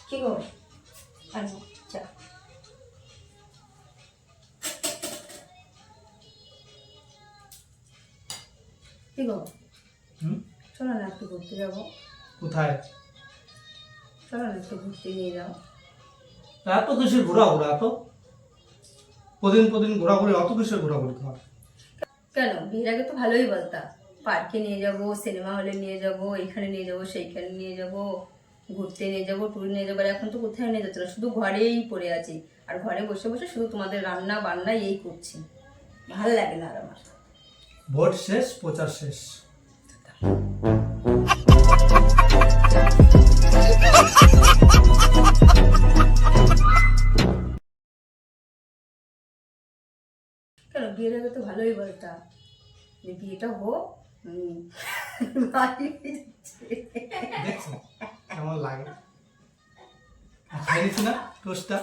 কি গো আচ্ছা কি গো চলো না একটু ঘুরতে যাবো। কোথায়? চলো না একটু ঘুরতে নিয়ে যাও। এত কিসের ঘোরাঘুরি? এত প্রতিদিন ঘোরাঘুরি, অত কিসের ঘোরাঘুরি তোমার? কেন বিয়ের আগে তো ভালোই বলতা, পার্কে নিয়ে যাব, সিনেমা হলে নিয়ে যাব, এইখানে নিয়ে যাব, সেইখানে নিয়ে যাব, ঘুরতে নিয়ে যাব, ট্যুর নিয়ে যাবো। আর এখন তো কোথায় নিয়ে যাচ্ছে না, শুধু ঘরেই পড়ে আছি। আর ঘরে বসে বসে শুধু তোমাদের রান্না বান্না এই করছি, ভালো লাগে না আর আমার। ভোট শেষ, প্রচার শেষ। কেন বিয়ের আগে তো ভালোই বলতা যে বিয়েটা হোক, বাড়ি ফিরছে। দেখছো কেমন লাগে? খাই নিচ্ছি না টোস্টটা।